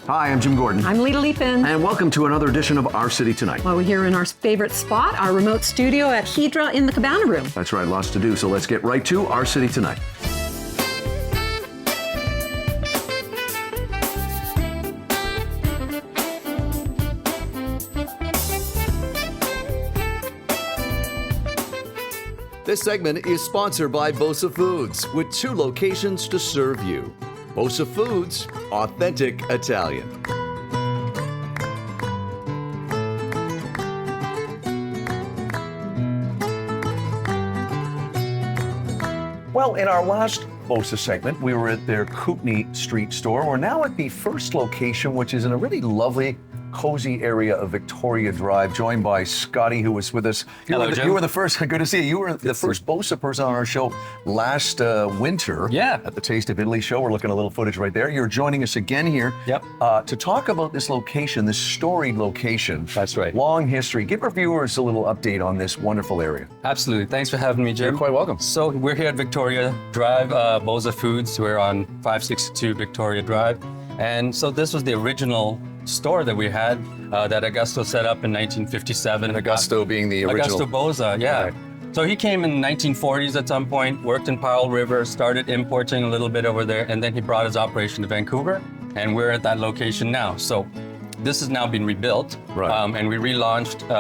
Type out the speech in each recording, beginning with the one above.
Hi, I'm Jim Gordon. I'm Lita Leapin. And welcome to another edition of Our City Tonight. Well, we're here in our favorite spot, our remote studio at Hydra in the Cabana Room. That's right, lots to do, so let's get right to Our City Tonight. This segment is sponsored by Bosa Foods, with 2 locations to serve you. Bosa Foods, authentic Italian. Well, in our last Bosa segment, we were at their Kootenai Street store. We're now at the first location, which is in a really lovely, cozy area of Victoria Drive, joined by Scotty, who was with us. Hello, Jim. You were the first, good to see you. You were the first Bosa person on our show last winter at the Taste of Italy show. We're looking at a little footage right there. You're joining us again here to talk about this location, this storied location. That's right. Long history. Give our viewers a little update on this wonderful area. Absolutely. Thanks for having me, Jim. You're quite welcome. So we're here at Victoria Drive, Bosa Foods. We're on 562 Victoria Drive. And so this was the original store that we had that Augusto set up in 1957. Augusto being the original. Augusto Bosa, yeah. Right. So he came in the 1940s at some point, worked in Powell River, started importing a little bit over there, and then he brought his operation to Vancouver, and we're at that location now. So this has now been rebuilt, and we relaunched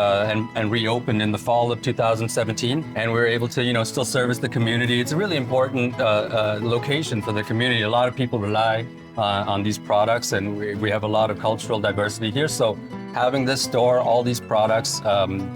and reopened in the fall of 2017, and we were able to, still service the community. It's a really important location for the community. A lot of people rely on these products, and we have a lot of cultural diversity here. So having this store, all these products,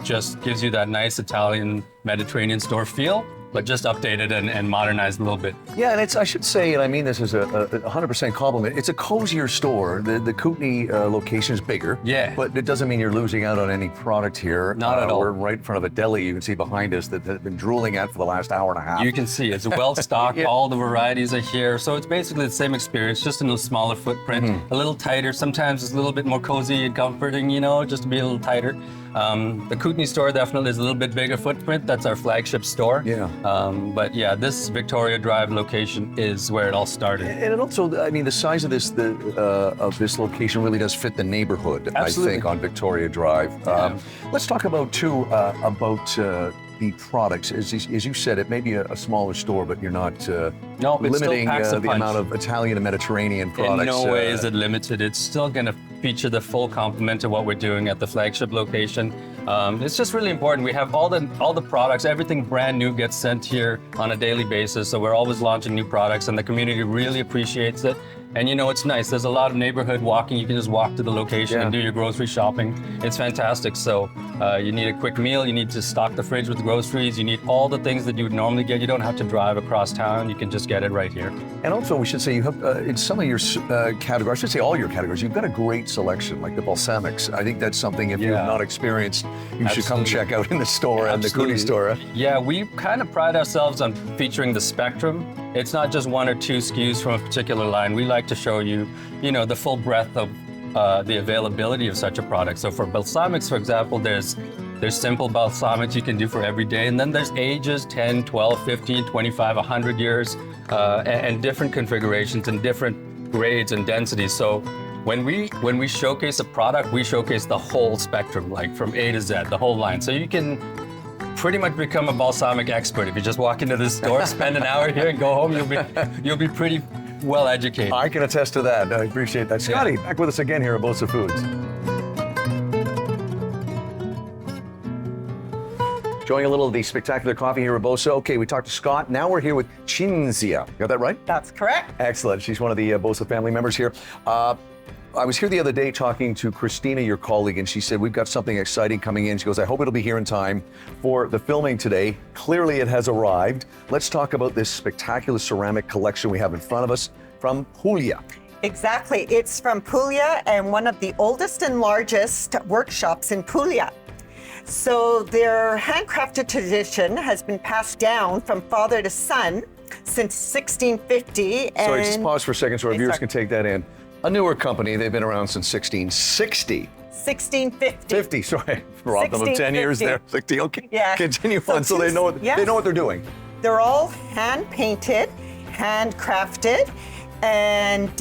just gives you that nice Italian Mediterranean store feel, but just updated and modernized a little bit. Yeah, and I should say, and I mean this is a 100% compliment, it's a cozier store. The Kootenai location is bigger, but it doesn't mean you're losing out on any product here. Not at all. We're right in front of a deli you can see behind us that have been drooling at for the last hour and a half. You can see it's well stocked, all the varieties are here. So it's basically the same experience, just in a smaller footprint, a little tighter. Sometimes it's a little bit more cozy and comforting, just to be a little tighter. The Kootenai store definitely is a little bit bigger footprint. That's our flagship store. But yeah, this Victoria Drive location is where it all started. And it also, I mean, the size of this location really does fit the neighborhood, Absolutely. I think, on Victoria Drive. Let's talk about the products. As you said, it may be a smaller store, but you're not limiting the amount of Italian and Mediterranean products. In no way is it limited. It's still going to feature the full complement of what we're doing at the flagship location. It's just really important. We have all the products, everything brand new gets sent here on a daily basis. So we're always launching new products, and the community really appreciates it. And it's nice. There's a lot of neighborhood walking. You can just walk to the location and do your grocery shopping. It's fantastic. So you need a quick meal. You need to stock the fridge with groceries. You need all the things that you would normally get. You don't have to drive across town. You can just get it right here. And also, we should say you have, in some of your categories, I should say all your categories, you've got a great selection, like the balsamics. I think that's something, if you've not experienced, you should come check out in the store and the Kootenai store. Yeah, we kind of pride ourselves on featuring the spectrum. It's not just 1 or 2 SKUs from a particular line. We like to show you, the full breadth of the availability of such a product. So for balsamics, for example, there's simple balsamics you can do for every day. And then there's ages, 10, 12, 15, 25, 100 years, and different configurations and different grades and densities. So when we showcase a product, we showcase the whole spectrum, like from A to Z, the whole line. So you can pretty much become a balsamic expert. If you just walk into the store, spend an hour here and go home, you'll be pretty well educated. I can attest to that. I appreciate that. Scotty, back with us again here at Bosa Foods. Enjoying a little of the spectacular coffee here at Bosa. Okay, we talked to Scott. Now we're here with Cinzia. Got that right? That's correct. Excellent. She's one of the Bosa family members here. I was here the other day talking to Christina, your colleague, and she said, we've got something exciting coming in. She goes, I hope it'll be here in time for the filming today. Clearly it has arrived. Let's talk about this spectacular ceramic collection we have in front of us from Puglia. Exactly. It's from Puglia and one of the oldest and largest workshops in Puglia. So their handcrafted tradition has been passed down from father to son since 1650. Sorry, just pause for a second so our viewers can take that in. A newer company, they've been around since 1660. 1650. 50, sorry. Robbed them of 10 years there. 60, okay. Yeah. Continue on, so they know what they're doing. They're all hand painted, handcrafted, and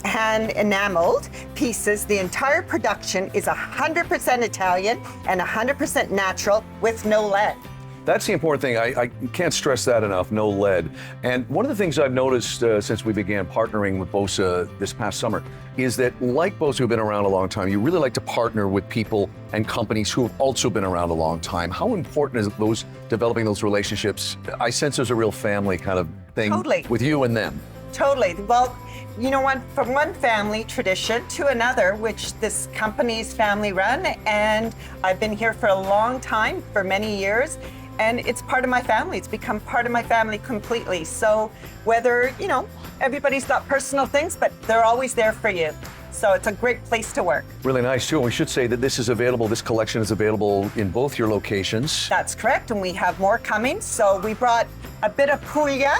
hand enameled pieces. The entire production is 100% Italian and 100% natural with no lead. That's the important thing. I can't stress that enough, no lead. And one of the things I've noticed since we began partnering with BOSA this past summer is that, like BOSA, who've been around a long time, you really like to partner with people and companies who have also been around a long time. How important is developing those relationships? I sense there's a real family kind of thing Totally. with you and them. Totally. Well, you know what? From one family tradition to another, which this company's family run, and I've been here for a long time, for many years, and it's part of my family. It's become part of my family completely. So whether, you know, everybody's got personal things, but they're always there for you. So it's a great place to work. Really nice too. And we should say that this collection is available in both your locations. That's correct, and we have more coming. So we brought a bit of Puglia,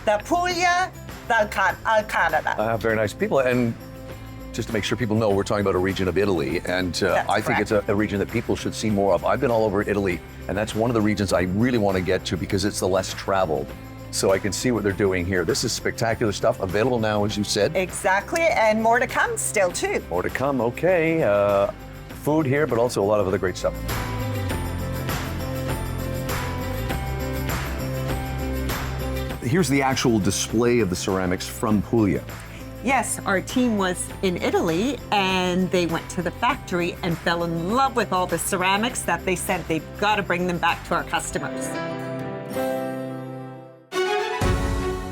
the Canada. Very nice people. And just to make sure people know, we're talking about a region of Italy, and I think it's a region that people should see more of. I've been all over Italy, and that's one of the regions I really want to get to because it's the less traveled. So I can see what they're doing here. This is spectacular stuff, available now, as you said. Exactly, and more to come still too. More to come, okay. Food here, but also a lot of other great stuff. Here's the actual display of the ceramics from Puglia. Yes, our team was in Italy and they went to the factory and fell in love with all the ceramics that they said they've got to bring them back to our customers.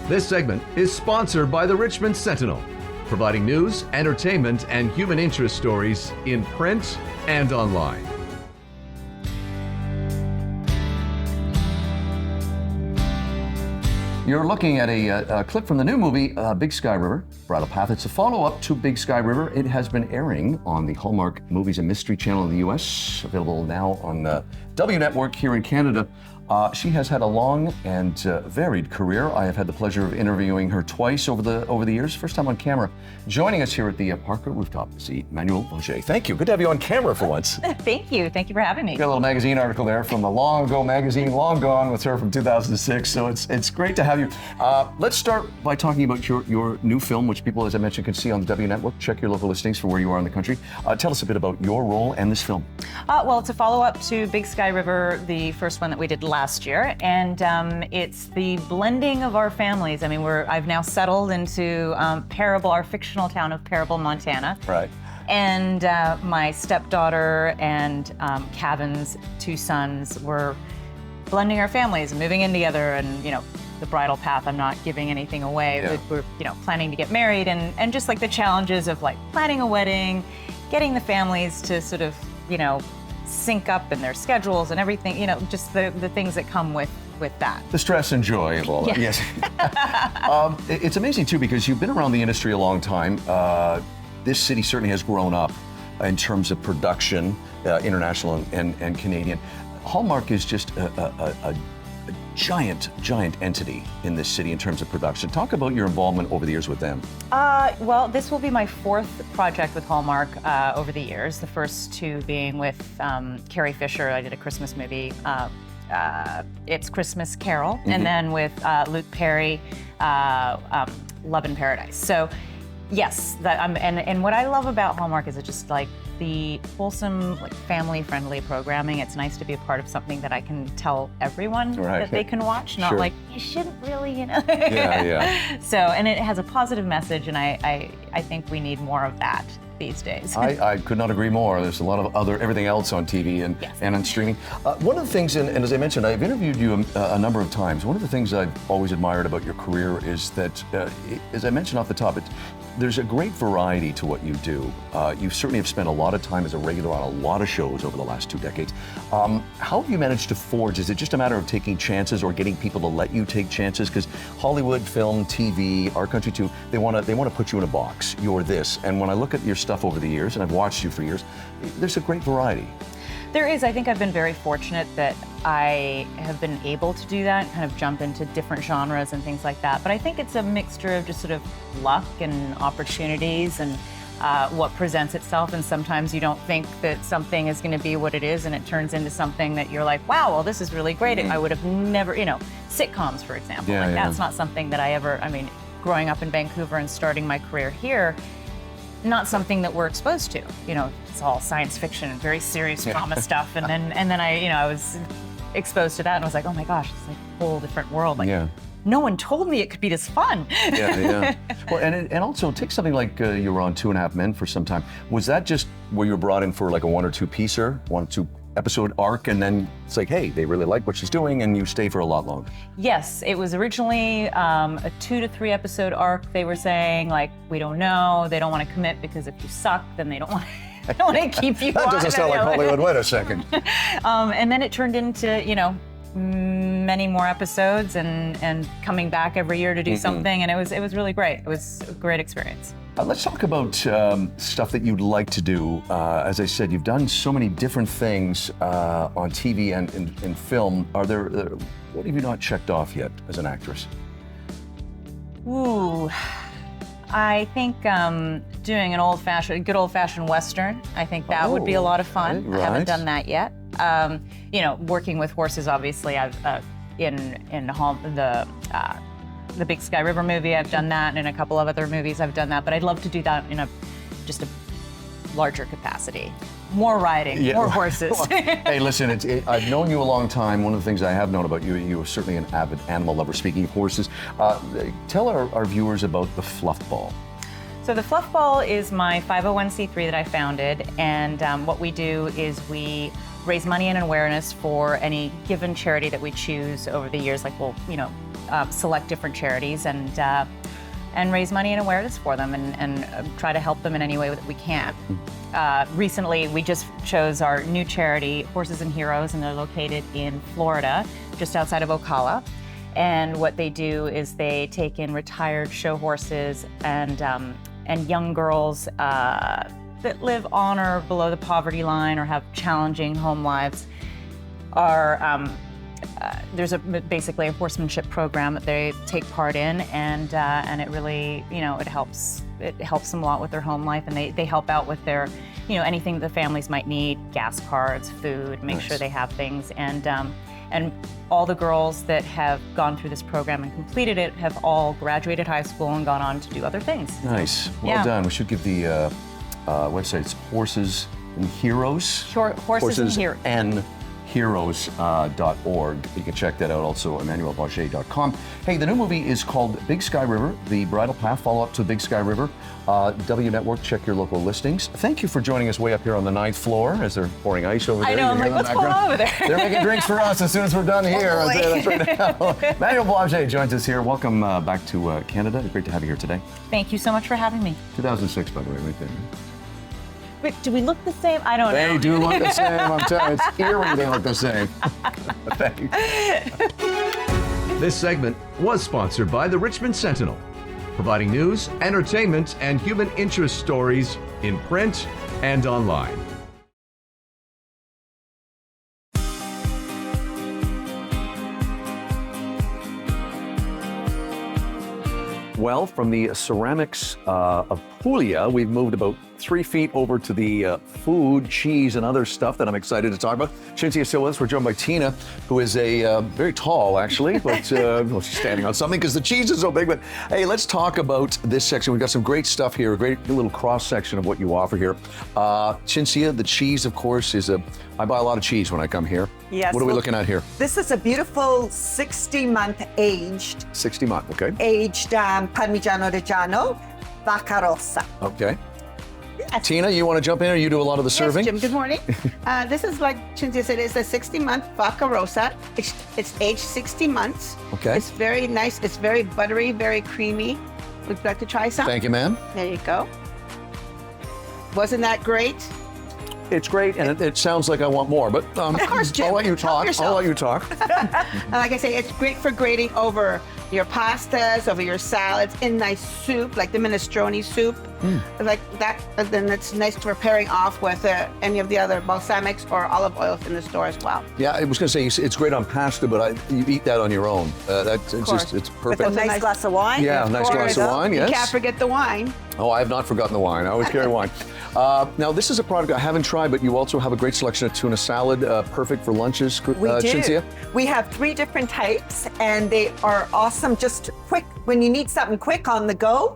This segment is sponsored by the Richmond Sentinel, providing news, entertainment, and human interest stories in print and online. You're looking at a clip from the new movie, Big Sky River, Bridal Path. It's a follow-up to Big Sky River. It has been airing on the Hallmark Movies and Mystery Channel in the US, available now on W Network here in Canada. She has had a long and varied career. I have had the pleasure of interviewing her twice over the years, first time on camera. Joining us here at the Parker Rooftop is Emmanuel Auger. Thank you. Good to have you on camera for once. Thank you. Thank you for having me. Got a little magazine article there from the Long Ago magazine, Long Gone, with her from 2006. So it's great to have you. Let's start by talking about your new film, which people, as I mentioned, can see on the W Network. Check your local listings for where you are in the country. Tell us a bit about your role and this film. Well, it's a follow-up to Big Sky River, the first one that we did last year, and it's the blending of our families. I mean, I've now settled into Parable, our fictional town of Parable, Montana. Right. And my stepdaughter and Kevin's two sons were blending our families and moving in together, and the bridal path, I'm not giving anything away. Yeah. We're planning to get married, and just like the challenges of like planning a wedding, getting the families to sort of sync up in their schedules and everything, just the things that come with that. The stress and joy of all that. Yeah. Yes. It's amazing too, because you've been around the industry a long time. This city certainly has grown up in terms of production, international and Canadian. Hallmark is just a giant entity in this city in terms of production. Talk about your involvement over the years with them. Well, this will be my fourth project with Hallmark over the years. The first two being with Carrie Fisher. I did a Christmas movie, It's Christmas Carol, and then with Luke Perry, Love in Paradise. So, yes, and what I love about Hallmark is it's just like the wholesome, like family-friendly programming. It's nice to be a part of something that I can tell everyone that they can watch, not like, you shouldn't really, Yeah. So, and it has a positive message, and I think we need more of that these days. I could not agree more. There's a lot of everything else on TV and on streaming. One of the things, and as I mentioned, I've interviewed you a number of times. One of the things I've always admired about your career is that, as I mentioned off the top, there's a great variety to what you do. You certainly have spent a lot of time as a regular on a lot of shows over the last 2 decades. How have you managed to forge? Is it just a matter of taking chances or getting people to let you take chances? Because Hollywood, film, TV, our country too, they want to put you in a box. You're this. And when I look at your stuff over the years, and I've watched you for years, there's a great variety. There is. I think I've been very fortunate that I have been able to do that, kind of jump into different genres and things like that. But I think it's a mixture of just sort of luck and opportunities and what presents itself. And sometimes you don't think that something is going to be what it is, and it turns into something that you're like, wow, well, this is really great. I would have never, sitcoms, for example. That's not something that growing up in Vancouver and starting my career here, not something that we're exposed to. You know, it's all science fiction and very serious drama stuff. And then I was exposed to that and I was like, oh my gosh, it's like a whole different world. Like, no one told me it could be this fun. Yeah. Well, and also take something like you were on 2.5 Men for some time. Was that just where you were brought in for like a 1 or 2 piecer, 1 or 2 episode arc, and then it's like, hey, they really like what she's doing, and you stay for a lot longer? Yes, it was originally a 2 to 3 episode arc. They were saying like, we don't know, they don't want to commit because if you suck, then they don't want to keep you. That doesn't sound like Hollywood. Wait a second. And then it turned into, you know, many more episodes and coming back every year to do something, and it was really great. It was a great experience. Let's talk about stuff that you'd like to do. As I said, you've done so many different things on TV and in film. What have you not checked off yet as an actress? Ooh, I think doing a good old-fashioned Western. I think that would be a lot of fun. Right. I haven't done that yet. You know, working with horses, obviously, I've the Big Sky River movie, I've done that, and in a couple of other movies I've done that, but I'd love to do that in just a larger capacity. More riding, more horses. Hey, listen, I've known you a long time. One of the things I have known about you, you are certainly an avid animal lover. Speaking of horses, tell our viewers about the Fluff Ball. So the Fluff Ball is my 501c3 that I founded, and what we do is we raise money and awareness for any given charity that we choose over the years. Like we'll, you know, select different charities and raise money and awareness for them and try to help them in any way that we can. Recently, we just chose our new charity, Horses and Heroes, and they're located in Florida, just outside of Ocala. And what they do is they take in retired show horses and young girls that live on or below the poverty line or have challenging home lives. There's basically a horsemanship program that they take part in, and it really, you know, it helps them a lot with their home life, and they help out with their, you know, anything that the families might need, gas cards, food, make sure they have things, and all the girls that have gone through this program and completed it have all graduated high school and gone on to do other things. Nice, well done. We should give the website. It's Horses and Heroes. Horses and Heroes.org. You can check that out. Also, EmmanuelBauger.com. Hey, the new movie is called Big Sky River, The Bridal Path, follow-up to Big Sky River. W Network, check your local listings. Thank you for joining us way up here on the 9th floor as they're pouring ice over there. I know, I'm like, what's going on over there? They're making drinks for us as soon as we're done here. That's right now. Emmanuel Blanchet joins us here. Welcome back to Canada. Great to have you here today. Thank you so much for having me. 2006, by the way, right there. Wait, do we look the same? I don't know. They do look the same. I'm telling you, it's eerie they look the same. Thank you. This segment was sponsored by the Richmond Sentinel, providing news, entertainment, and human interest stories in print and online. Well, from the ceramics of Puglia, we've moved about 3 feet over to the food, cheese, and other stuff that I'm excited to talk about. Cinzia still with us. We're joined by Tina, who is very tall, actually, but well, she's standing on something because the cheese is so big. But hey, let's talk about this section. We've got some great stuff here, a great little cross-section of what you offer here. Cinzia, the cheese, of course, I buy a lot of cheese when I come here. Yes. What are we looking at here? This is a beautiful 60-month aged. 60 month, okay. Aged Parmigiano Reggiano, Vacca Rossa. Okay. Tina, you want to jump in, or you do a lot of the serving? Yes, Jim, good morning. This is, like Cinzia said, it's a 60-month Vacca Rossa. It's aged 60 months. Okay. It's very nice. It's very buttery, very creamy. Would you like to try some? Thank you, ma'am. There you go. Wasn't that great? It's great, and it sounds like I want more, but Of course, Jim. I'll let you Help talk. yourself. I'll let you talk. And like I say, it's great for grating over your pastas, over your salads, in nice soup, like the minestrone soup, like that. And then it's nice for pairing off with any of the other balsamics or olive oils in the store as well. Yeah, I was going to say it's great on pasta, but you eat that on your own. It's perfect. With a nice glass of wine. Yeah, a nice glass of wine, yes. You can't forget the wine. Oh, I have not forgotten the wine. I always carry wine. Now, this is a product I haven't tried, but you also have a great selection of tuna salad, perfect for lunches, We do. Cynthia. We have 3 different types, and they are awesome. Just quick when you need something quick on the go,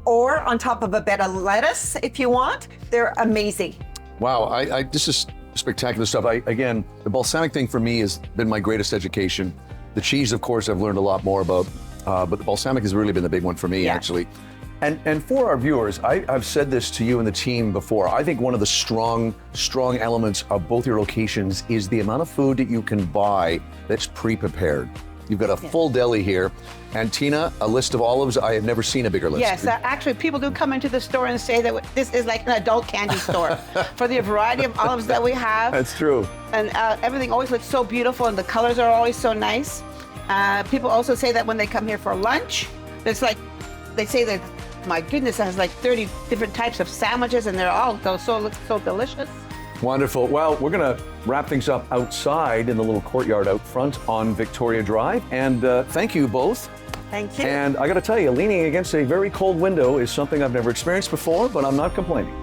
or on top of a bed of lettuce if you want. They're amazing. Wow, this is spectacular stuff. Again, the balsamic thing for me has been my greatest education. The cheese, of course, I've learned a lot more about, but the balsamic has really been the big one for me, actually. And for our viewers, I've said this to you and the team before. I think one of the strong elements of both your locations is the amount of food that you can buy that's pre-prepared. You've got a full deli here. And Tina, a list of olives, I have never seen a bigger list. Yes, actually, people do come into the store and say that this is like an adult candy store for the variety of olives that we have. That's true. And everything always looks so beautiful, and the colors are always so nice. People also say that when they come here for lunch, it's like, they say that, my goodness, it has like 30 different types of sandwiches, and they're all look so delicious. Wonderful. Well, we're going to wrap things up outside in the little courtyard out front on Victoria Drive. And thank you both. Thank you. And I got to tell you, leaning against a very cold window is something I've never experienced before, but I'm not complaining.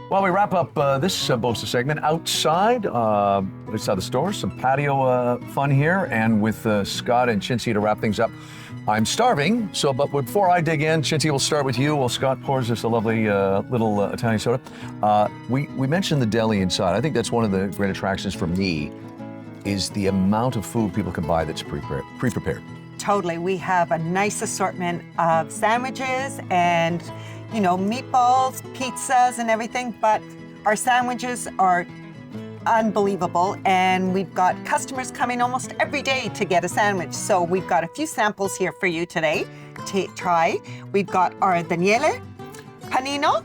While we wrap up this BOSA segment outside the store, some patio fun here, and with Scott and Chintzia to wrap things up. I'm starving, but before I dig in, Chintzia, we'll start with you while Scott pours us a lovely little Italian soda. We mentioned the deli inside. I think that's one of the great attractions for me, is the amount of food people can buy that's pre-prepared. Totally. We have a nice assortment of sandwiches and, you know, meatballs, pizzas, and everything, but our sandwiches are unbelievable, and we've got customers coming almost every day to get a sandwich. So we've got a few samples here for you today to try. We've got our Daniele panino,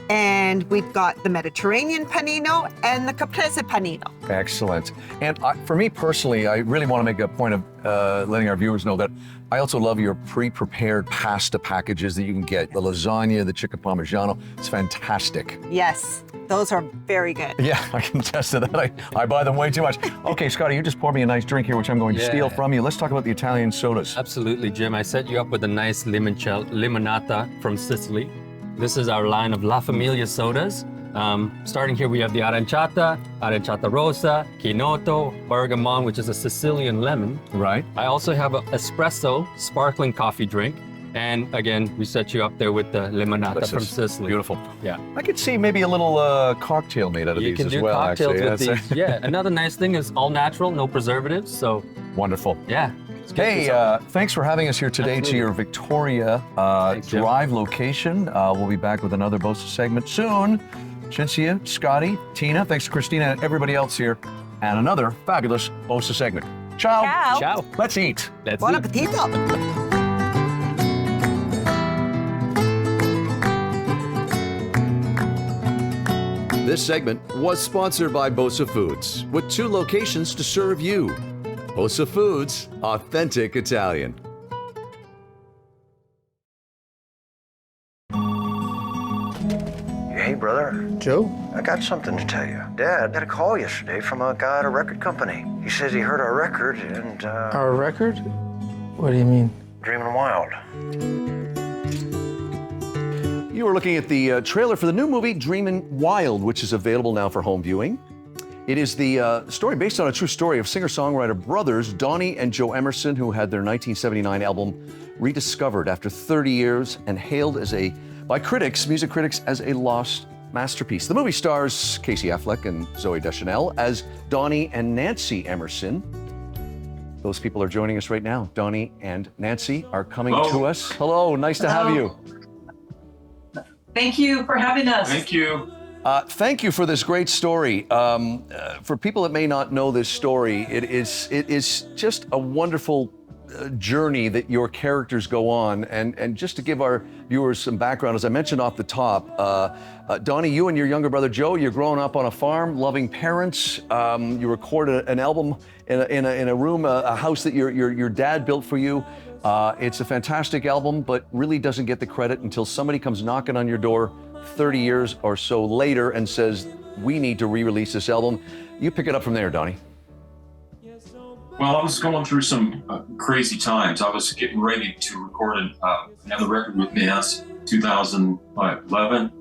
and we've got the Mediterranean panino and the caprese panino. Excellent. And for me personally, I really want to make a point of letting our viewers know that I also love your pre-prepared pasta packages that you can get. The lasagna, the chicken parmigiano, it's fantastic. Yes, those are very good. Yeah, I can attest to that. I buy them way too much. Okay, Scotty, you just poured me a nice drink here, which I'm going to steal from you. Let's talk about the Italian sodas. Absolutely, Jim. I set you up with a nice limonata from Sicily. This is our line of La Famiglia sodas. Starting here, we have the aranciata rosa, chinotto, bergamot, which is a Sicilian lemon. Right. I also have an espresso sparkling coffee drink. And again, we set you up there with the limonata from Sicily. Beautiful. Yeah. I could see maybe a little cocktail made out of these as well, cocktails actually. with these. Yeah. Another nice thing is all natural, no preservatives. So wonderful. yeah. Hey, thanks for having us here today to your Victoria Drive location. We'll be back with another BOSA segment soon. Chintzia, Scotty, Tina, thanks to Christina and everybody else here, and another fabulous BOSA segment. Ciao. Ciao. Ciao. Let's eat. Let's Buon eat. appetito. This segment was sponsored by BOSA Foods, with 2 locations to serve you. BOSA Foods, authentic Italian. Hey, brother. Joe? I got something to tell you. Dad got a call yesterday from a guy at a record company. He says he heard our record and, Our record? What do you mean? Dreaming Wild. You are looking at the trailer for the new movie Dreamin' Wild, which is available now for home viewing. It is the story based on a true story of singer-songwriter brothers Donnie and Joe Emerson, who had their 1979 album rediscovered after 30 years and hailed by music critics, as a lost masterpiece. The movie stars Casey Affleck and Zooey Deschanel as Donnie and Nancy Emerson. Those people are joining us right now. Donnie and Nancy are coming to us. Hello, nice to have you. Thank you for having us. Thank you. Thank you for this great story. For people that may not know this story, it is just a wonderful journey that your characters go on. And just to give our viewers some background, as I mentioned off the top, Donnie, you and your younger brother Joe, you're growing up on a farm, loving parents. You recorded an album in a room, a house that your dad built for you. It's a fantastic album, but really doesn't get the credit until somebody comes knocking on your door 30 years or so later and says, we need to re-release this album. You pick it up from there, Donnie. Well, I was going through some crazy times. I was getting ready to record another record with Nance, 2011,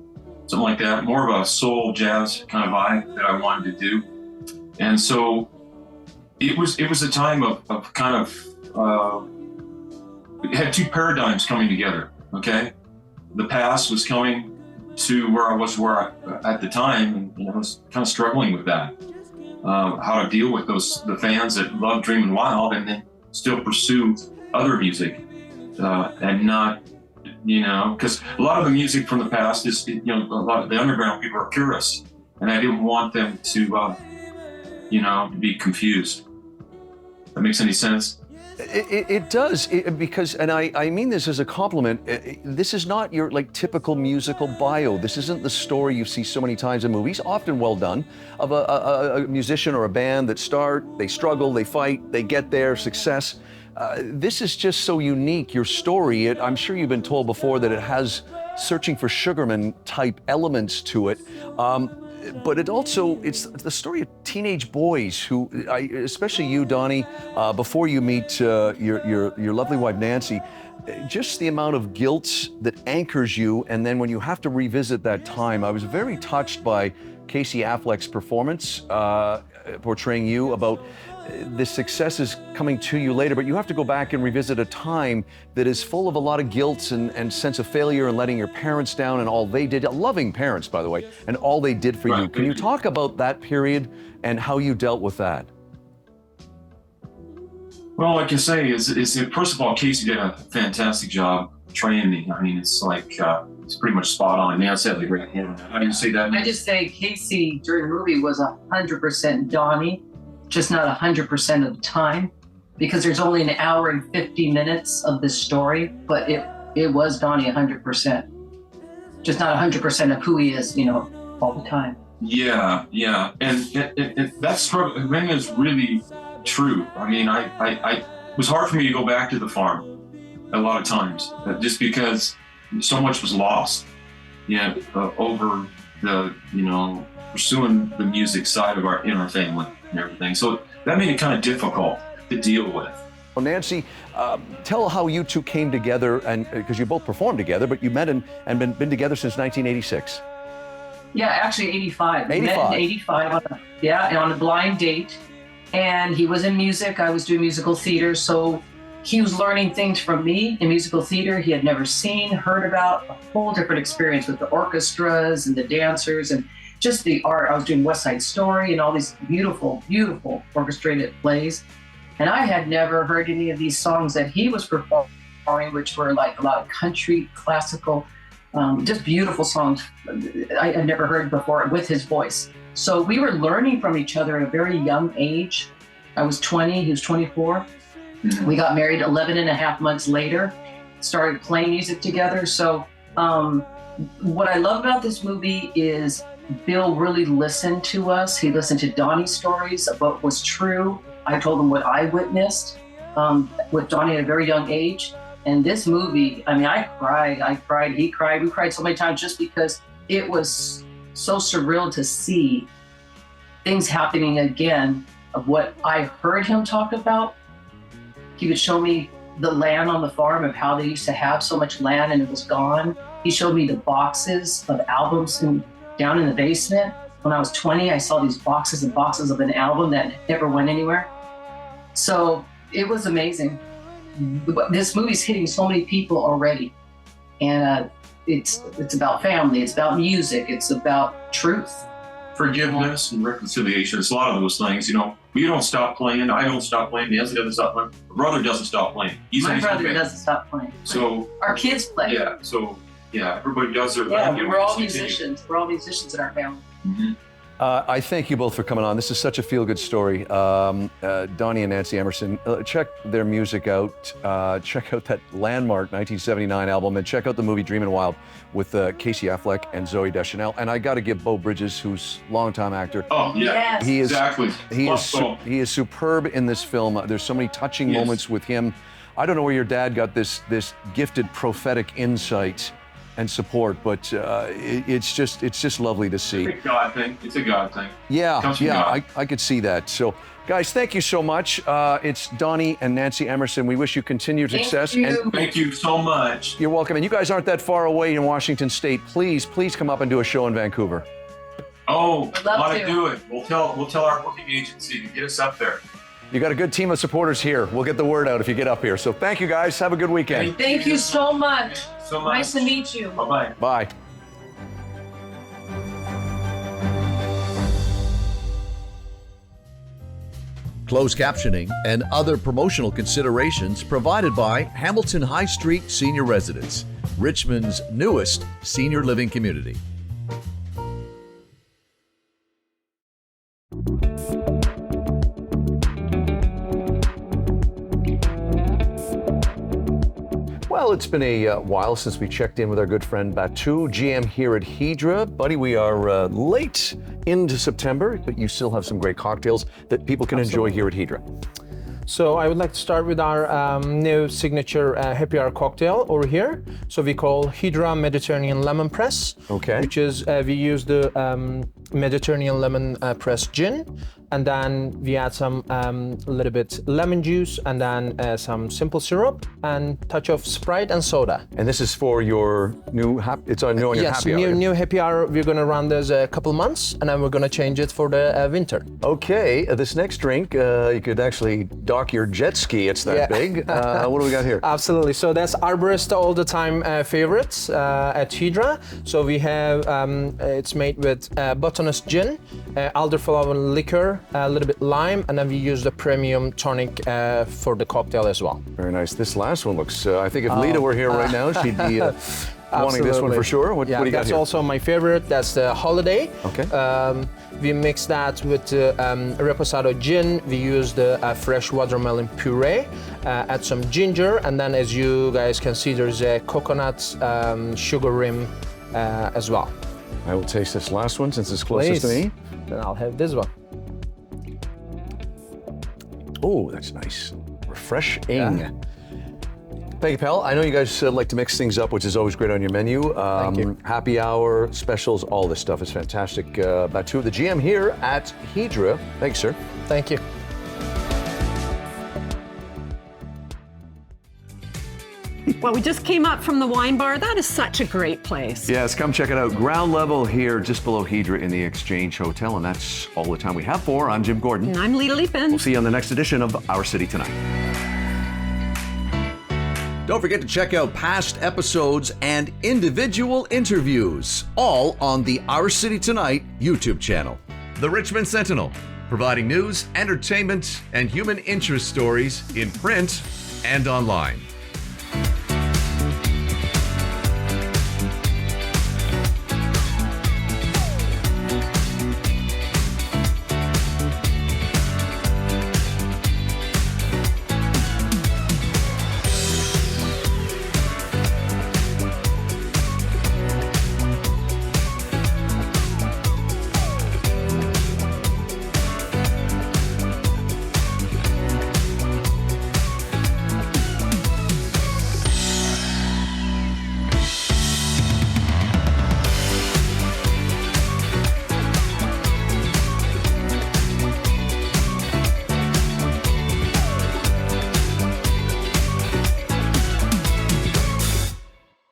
something like that. More of a soul jazz kind of vibe that I wanted to do. And so it was a time of kind of, it had two paradigms coming together, okay? The past was coming to where I was at the time, and I was kind of struggling with that. How to deal with the fans that love Dreamin' Wild and then still pursue other music and not, because a lot of the music from the past is, a lot of the underground people are purists, and I didn't want them to, to be confused. That makes any sense? It does, because, and I mean this as a compliment, this is not your typical musical bio. This isn't the story you see so many times in movies, often well done, of a musician or a band that start, they struggle, they fight, they get there, success. This is just so unique, your story. I'm sure you've been told before that it has Searching for Sugarman type elements to it. But it's the story of teenage boys who, especially you, Donnie, before you meet your lovely wife, Nancy, just the amount of guilt that anchors you, and then when you have to revisit that time. I was very touched by Casey Affleck's performance, portraying you, about the successes coming to you later, but you have to go back and revisit a time that is full of a lot of guilt and sense of failure and letting your parents down and all they did, loving parents, by the way, and all they did for you. Can you talk about that period and how you dealt with that? Well, like I say, first of all, Casey did a fantastic job training me. I mean, it's it's pretty much spot on. Nancy had a great hand. How do you say that? I just say Casey during the movie was 100% Donnie, just not 100% of the time, because there's only an hour and 50 minutes of this story, but it was Donnie 100%. Just not 100% of who he is, all the time. Yeah. And that struggle, is really true. I mean, it was hard for me to go back to the farm a lot of times, just because so much was lost, over the, pursuing the music side of our family and everything. So that made it kind of difficult to deal with. Well, Nancy, tell how you two came together, and because you both performed together, but you met and been together since 1986. Yeah, actually 85. 85. We met in 85 on a blind date. And he was in music, I was doing musical theater, so he was learning things from me in musical theater he had never seen, heard about, a whole different experience with the orchestras and the dancers and just the art. I was doing West Side Story and all these beautiful, beautiful orchestrated plays. And I had never heard any of these songs that he was performing, which were like a lot of country, classical, just beautiful songs I had never heard before with his voice. So we were learning from each other at a very young age. I was 20, he was 24. We got married 11 and a half months later, started playing music together. So what I love about this movie is Bill really listened to us. He listened to Donnie's stories of what was true. I told him what I witnessed with Donnie at a very young age. And this movie, I mean, I cried, he cried. We cried so many times just because it was so surreal to see things happening again of what I heard him talk about. He would show me the land on the farm of how they used to have so much land and it was gone. He showed me the boxes of albums down in the basement. When I was 20, I saw these boxes and boxes of an album that never went anywhere. So it was amazing. This movie's hitting so many people already. And it's about family, it's about music, it's about truth. Forgiveness and reconciliation. It's a lot of those things, We don't stop playing, I don't stop playing, Nancy doesn't stop playing, my brother doesn't stop playing. My brother doesn't stop playing. So our kids play. Yeah, everybody does their thing. We're all musicians. We're all musicians in our family. Mm-hmm. I thank you both for coming on. This is such a feel-good story. Donnie and Nancy Emerson, check their music out. Check out that landmark 1979 album, and check out the movie Dreamin' Wild with Casey Affleck and Zooey Deschanel. And I got to give Beau Bridges, who's a longtime actor. Oh yeah, yes. He is exactly. He is superb in this film. There's so many touching moments with him. I don't know where your dad got this gifted prophetic insight and support. But it's just lovely to see. It's a God thing. It's a God thing. Yeah, Comes from yeah, God. I could see that. So, guys, thank you so much. It's Donnie and Nancy Emerson. We wish you continued success. And Thank you so much. you're welcome. And you guys aren't that far away in Washington State. Please come up and do a show in Vancouver. Oh, love want to. to do it. We'll tell our booking agency to get us up there. You got a good team of supporters here. We'll get the word out if you get up here. So thank you, guys. Have a good weekend. Thank you so much. So much. Nice to meet you. Bye-bye. Bye. Closed captioning and other promotional considerations provided by Hamilton High Street Senior Residence, Richmond's newest senior living community. Well, it's been a while since we checked in with our good friend Batu, GM here at Hydra. Buddy, we are late into September, but you still have some great cocktails that people can enjoy here at Hydra. So I would like to start with our new signature happy hour cocktail over here. So we call Hydra Mediterranean Lemon Press. Okay. Which is, we use the Mediterranean lemon press gin, and then we add some little bit lemon juice, and then some simple syrup and touch of Sprite and soda. And this is for your new it's on your Yes, happy hour. new happy hour. We're gonna run this a couple months, and then we're gonna change it for the winter. Okay, this next drink, you could actually dock your jet ski. It's that big. What do we got here? Absolutely. So that's our barista all the time favorites at Hydra. So we have it's made with botanist gin, elderflower liquor, a little bit lime, and then we use the premium tonic for the cocktail as well. Very nice. This last one looks. I think if Lita were here right now, she'd be wanting this one for sure. What do you got that's here? also my favorite. That's the holiday. Okay. We mix that with reposado gin. We use the fresh watermelon puree, add some ginger, and then as you guys can see, there's a coconut sugar rim as well. I will taste this last one since it's closest to me. Then I'll have this one. Oh, that's nice. Refreshing. Thank you, pal. I know you guys like to mix things up, which is always great on your menu. Thank you. Happy hour, specials, all this stuff is fantastic. Batu, the GM here at Hydra. Thanks, sir. Thank you. Well, we just came up from the wine bar. That is such a great place. Yes, come check it out. Ground level here, just below Hydra in the Exchange Hotel. And that's all the time we have for. I'm Jim Gordon. And I'm Lita Leafin. We'll see you on the next edition of Our City Tonight. Don't forget to check out past episodes and individual interviews, all on the Our City Tonight YouTube channel. The Richmond Sentinel, providing news, entertainment, and human interest stories in print and online.